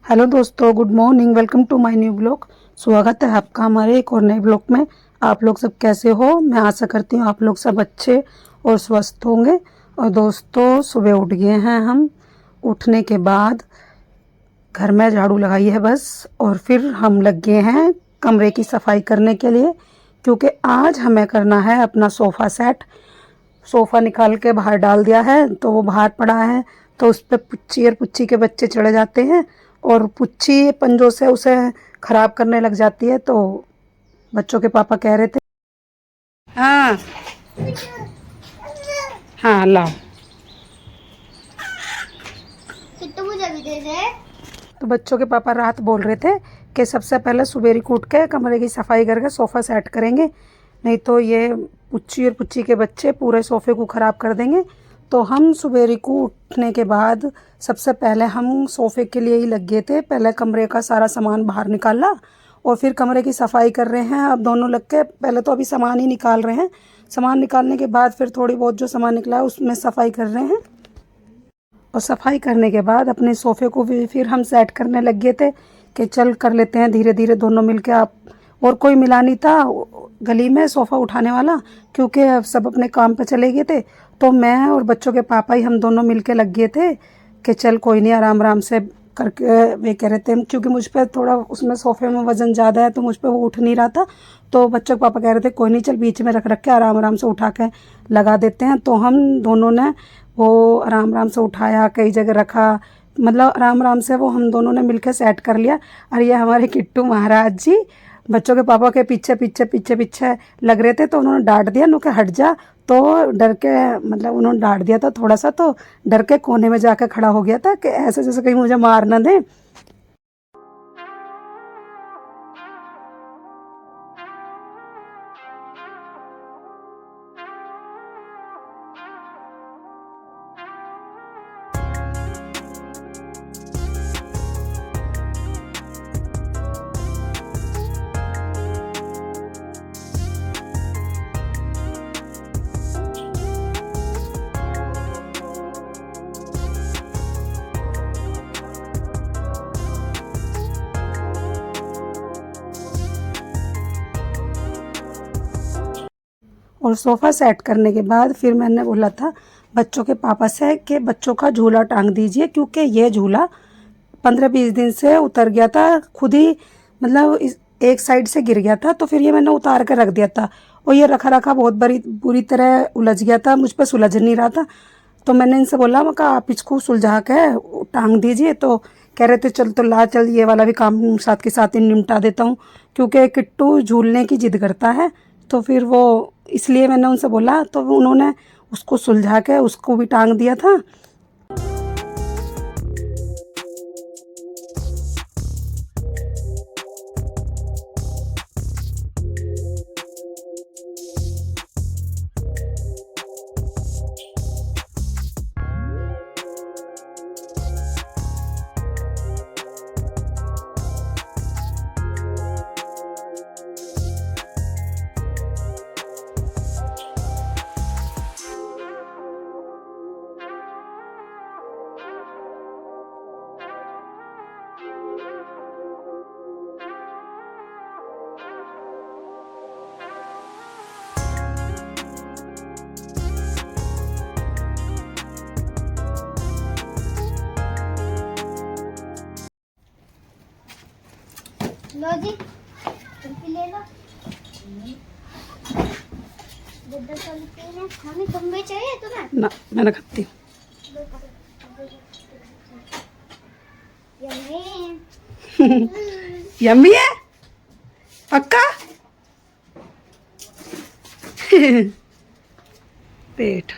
Hello दोस्तों, good morning. Welcome to my new blog. स्वागत है आपका हमारे एक और नए ब्लॉग में। आप लोग सब कैसे हो? मैं आशा करती हूँ आप लोग सब अच्छे और स्वस्थ होंगे। और दोस्तों, सुबह उठ गए हैं हम। उठने के बाद घर में झाड़ू लगाई है बस, और फिर हम लग गए हैं कमरे की सफाई करने के लिए, क्योंकि आज हमें करना है अपना सोफ़ा सेट। सोफ़ा निकाल के बाहर डाल दिया है तो वो बाहर पड़ा है, तो उस पर पुच्ची और पुच्ची के बच्चे चढ़ जाते हैं और पुच्ची पंजों से उसे ख़राब करने लग जाती है। तो बच्चों के पापा कह रहे थे हाँ हाँ लाओ। तो बच्चों के पापा रात बोल रहे थे कि सबसे पहले सुबेरी कूट के कमरे की सफाई करके सोफ़ा सेट करेंगे, नहीं तो ये पुच्ची और पुच्ची के बच्चे पूरे सोफ़े को ख़राब कर देंगे। तो हम सुबेरी को उठने के बाद सबसे पहले हम सोफ़े के लिए ही लग गए थे। पहले कमरे का सारा सामान बाहर निकाला और फिर कमरे की सफाई कर रहे हैं। अब दोनों लग के पहले तो अभी सामान ही निकाल रहे हैं। सामान निकालने के बाद फिर थोड़ी बहुत जो सामान निकला है उसमें सफाई कर रहे हैं। और सफाई करने के बाद अपने सोफ़े को भी फिर हम सेट करने लग गए थे कि चल कर लेते हैं धीरे धीरे दोनों मिलके। आप और कोई मिला नहीं था गली में सोफ़ा उठाने वाला, क्योंकि अब सब अपने काम पे चले गए थे। तो मैं और बच्चों के पापा ही हम दोनों मिलके लग गए थे कि चल कोई नहीं, आराम आराम से करके। वे कह रहे थे क्योंकि मुझ पर थोड़ा उसमें सोफ़े में वज़न ज़्यादा है तो मुझ पर वो उठ नहीं रहा था। तो बच्चों के पापा कह रहे थे कोई नहीं, चल बीच में रख रख के आराम आराम से उठा के लगा देते हैं। तो हम दोनों ने वो आराम आराम से उठाया, कई जगह रखा, मतलब आराम आराम से वो हम दोनों ने मिलकर सेट कर लिया। और ये हमारे किट्टू महाराज जी बच्चों के पापा के पीछे पीछे पीछे पीछे लग रहे थे, तो उन्होंने डांट दिया, नु के हट जा। तो डर के, मतलब उन्होंने डांट दिया था थोड़ा सा, तो डर के कोने में जाकर खड़ा हो गया था कि ऐसे जैसे कहीं मुझे मार ना दे। और सोफ़ा सेट करने के बाद फिर मैंने बोला था बच्चों के पापा से कि बच्चों का झूला टांग दीजिए, क्योंकि ये झूला 15-20 दिन से उतर गया था खुद ही, मतलब एक साइड से गिर गया था। तो फिर ये मैंने उतार कर रख दिया था और ये रखा रखा बहुत बुरी तरह उलझ गया था, मुझ पर सुलझ नहीं रहा था। तो मैंने इनसे बोला, मैं कहा आप इसको सुलझा के टांग दीजिए। तो कह रहे थे चल तो ला चल, ये वाला भी काम साथ के साथ ही निपटा देता हूँ, क्योंकि किट्टू झूलने की जिद करता है। तो फिर वो, इसलिए मैंने उनसे बोला, तो उन्होंने उसको सुलझा के उसको भी टांग दिया था। लो जी, कुल्फी ले लो। हमें खम्बे चाहिए तुम्हें? ना, मैं ना खाती। यम्मी है पक्का। पेट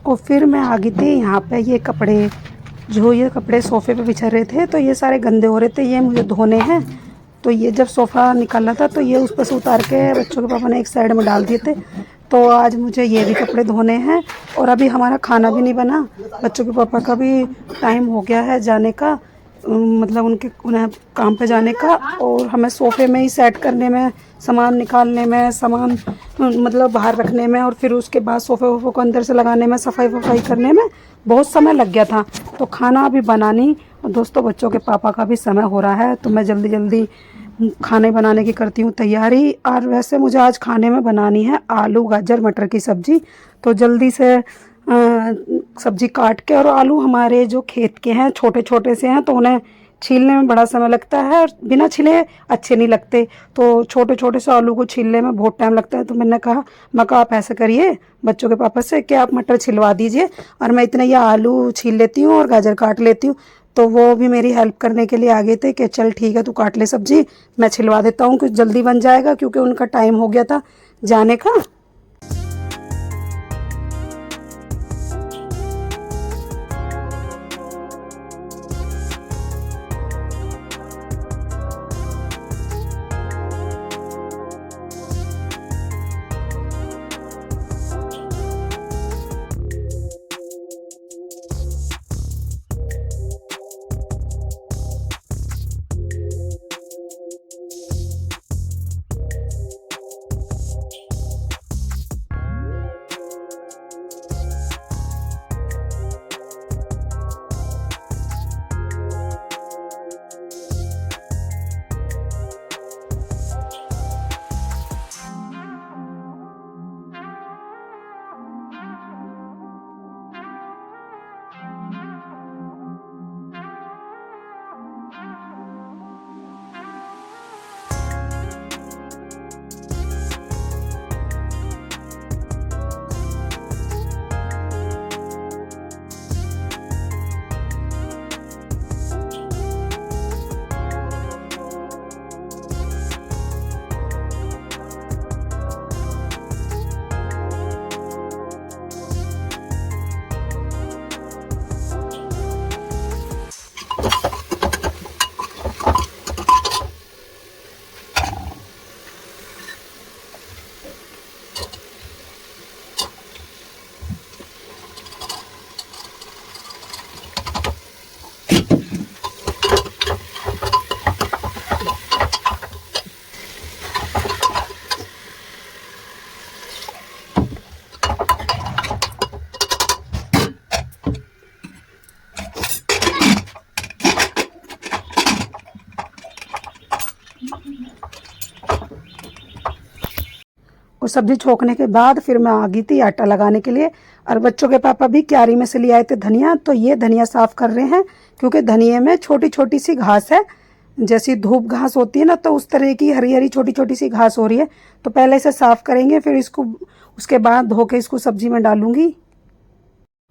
और फिर मैं आ गई थी यहाँ पे। ये कपड़े, जो ये कपड़े सोफ़े पे बिछा रहे थे, तो ये सारे गंदे हो रहे थे, ये मुझे धोने हैं। तो ये जब सोफ़ा निकाला था तो ये उस पर से उतार के बच्चों के पापा ने एक साइड में डाल दिए थे। तो आज मुझे ये भी कपड़े धोने हैं। और अभी हमारा खाना भी नहीं बना, बच्चों के पापा का भी टाइम हो गया है जाने का। मतलब उन्हें काम पे जाने का, और हमें सोफ़े में ही सेट करने में, सामान निकालने में, सामान मतलब बाहर रखने में, और फिर उसके बाद सोफ़े वोफ़े को अंदर से लगाने में, सफाई वफाई करने में बहुत समय लग गया था। तो खाना अभी बना नहीं, और दोस्तों बच्चों के पापा का भी समय हो रहा है, तो मैं जल्दी जल्दी खाने बनाने की करती हूँ तैयारी। और वैसे मुझे आज खाने में बनानी है आलू गाजर मटर की सब्ज़ी। तो जल्दी से सब्ज़ी काट के, और आलू हमारे जो खेत के हैं छोटे छोटे से हैं, तो उन्हें छीलने में बड़ा समय लगता है, और बिना छिले अच्छे नहीं लगते। तो छोटे छोटे से आलू को छीलने में बहुत टाइम लगता है। तो मैं कहा आप ऐसे करिए बच्चों के पापा से कि आप मटर छिलवा दीजिए, और मैं इतने ये आलू छील लेती हूँ और गाजर काट लेती हूँ। तो वो भी मेरी हेल्प करने के लिए आ गए थे कि चल ठीक है तू काट ले सब्ज़ी, मैं छिलवा देता हूँ, कुछ जल्दी बन जाएगा, क्योंकि उनका टाइम हो गया था जाने का। और सब्ज़ी छोंकने के बाद फिर मैं आ गई थी आटा लगाने के लिए। और बच्चों के पापा भी क्यारी में से ले आए थे धनिया, तो ये धनिया साफ़ कर रहे हैं, क्योंकि धनिए में छोटी छोटी सी घास है, जैसी धूप घास होती है ना, तो उस तरह की हरी हरी छोटी छोटी सी घास हो रही है। तो पहले इसे साफ़ करेंगे, फिर इसको उसके बाद धो के इसको सब्ज़ी में डालूँगी।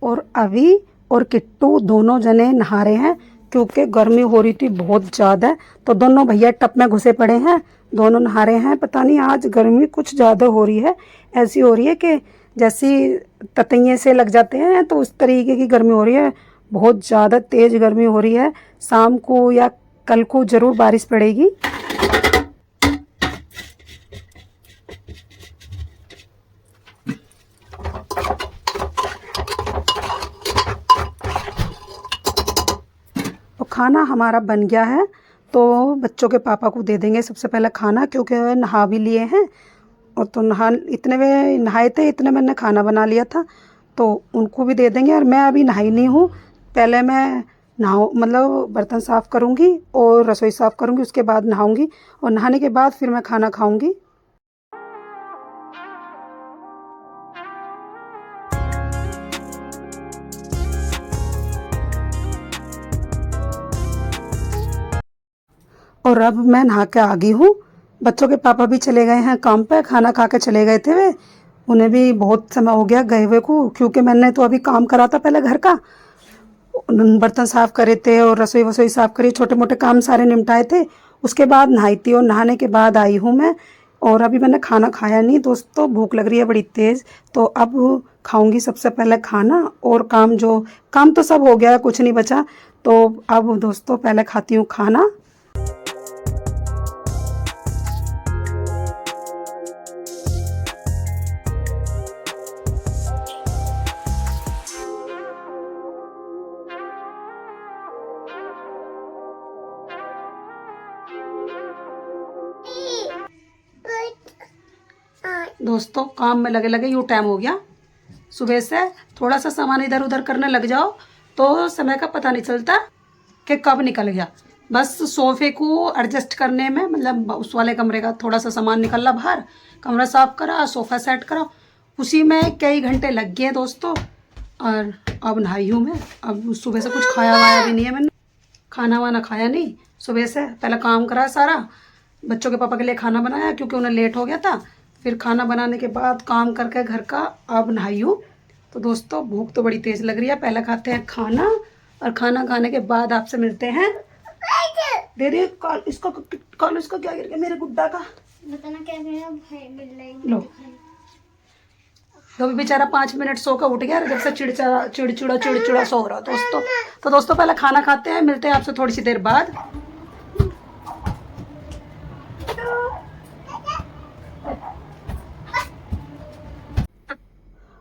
और अभी और किट्टू दोनों जने नहा रहे हैं, क्योंकि गर्मी हो रही थी बहुत ज़्यादा। तो दोनों भैया टप में घुसे पड़े हैं, दोनों नहा रहे हैं। पता नहीं आज गर्मी कुछ ज़्यादा हो रही है, ऐसी हो रही है कि जैसी ततैये से लग जाते हैं, तो उस तरीके की गर्मी हो रही है। बहुत ज़्यादा तेज़ गर्मी हो रही है। शाम को या कल को ज़रूर बारिश पड़ेगी। तो खाना हमारा बन गया है, तो बच्चों के पापा को दे देंगे सबसे पहले खाना, क्योंकि नहा भी लिए हैं। और तो इतने वे नहाए थे, इतने मैंने खाना बना लिया था, तो उनको भी दे देंगे। और मैं अभी नहाई नहीं हूँ, पहले मैं मतलब बर्तन साफ़ करूँगी और रसोई साफ़ करूँगी, उसके बाद नहाऊँगी, और नहाने के बाद फिर मैं खाना खाऊँगी। और अब मैं नहा के आ गई हूँ। बच्चों के पापा भी चले गए हैं काम पे, खाना खा के चले गए थे वे। उन्हें भी बहुत समय हो गया गए हुए को, क्योंकि मैंने तो अभी काम करा था पहले घर का, बर्तन साफ़ करे थे और रसोई वसोई साफ़ करी, छोटे मोटे काम सारे निपटाए थे। उसके बाद नहाई थी, और नहाने के बाद आई हूँ मैं। और अभी मैंने खाना खाया नहीं दोस्तों, भूख लग रही है बड़ी तेज़। तो अब खाऊंगी सबसे पहले खाना, और काम तो सब हो गया, कुछ नहीं बचा। तो अब दोस्तों पहले खाती हूँ खाना। दोस्तों काम में लगे लगे यूँ टाइम हो गया। सुबह से थोड़ा सा सामान इधर उधर करने लग जाओ तो समय का पता नहीं चलता कि कब निकल गया। बस सोफ़े को एडजस्ट करने में, मतलब उस वाले कमरे का थोड़ा सा सामान निकला बाहर, कमरा साफ़ करा, सोफ़ा सेट करा, उसी में कई घंटे लग गए दोस्तों। और अब नहाई हूँ मैं। अब सुबह से कुछ खाया वाया भी नहीं है मैंने, खाना वाना खाया नहीं सुबह से। पहले काम करा सारा, बच्चों के पापा के लिए खाना बनाया क्योंकि उन्हें लेट हो गया था। फिर खाना बनाने के बाद काम करके घर का अब नहाई हूँ। तो दोस्तों भूख तो बड़ी तेज़ लग रही है। पहले खाते हैं खाना, और खाना खाने के बाद आपसे मिलते हैं। दे दे कॉल इसको, कॉल इसको क्या गिर गया मेरे गुड्डा का, बताना क्या लो। तो भी बेचारा 5 मिनट सो कर उठ गया, जब से चिड़चिड़ा सो रहा दोस्तों। तो दोस्तों पहले खाना खाते हैं, मिलते हैं आपसे थोड़ी सी देर बाद।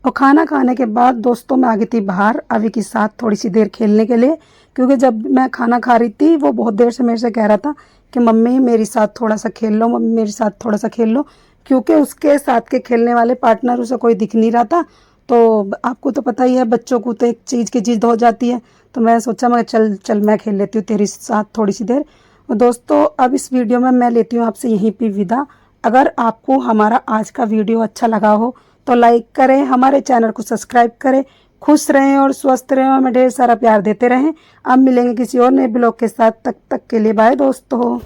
और खाना खाने के बाद दोस्तों मैं आ गई थी बाहर अभी के साथ थोड़ी सी देर खेलने के लिए, क्योंकि जब मैं खाना खा रही थी वो बहुत देर से मेरे से कह रहा था कि मम्मी मेरे साथ थोड़ा सा खेल लो, मम्मी मेरे साथ थोड़ा सा खेल लो, क्योंकि उसके साथ के खेलने वाले पार्टनर उसे कोई दिख नहीं रहा था। तो आपको तो पता ही है, बच्चों को तो एक चीज़ की जिद हो जाती है। तो मैं सोचा मैं चल चल मैं खेल लेती हूँ तेरे साथ थोड़ी सी देर। और दोस्तों अब इस वीडियो में मैं लेती हूँ आपसे यहीं पर विदा। अगर आपको हमारा आज का वीडियो अच्छा लगा हो तो लाइक करें, हमारे चैनल को सब्सक्राइब करें। खुश रहें और स्वस्थ रहें, हमें ढेर सारा प्यार देते रहें। अब मिलेंगे किसी और नए ब्लॉग के साथ, तब तक के लिए बाय दोस्तों।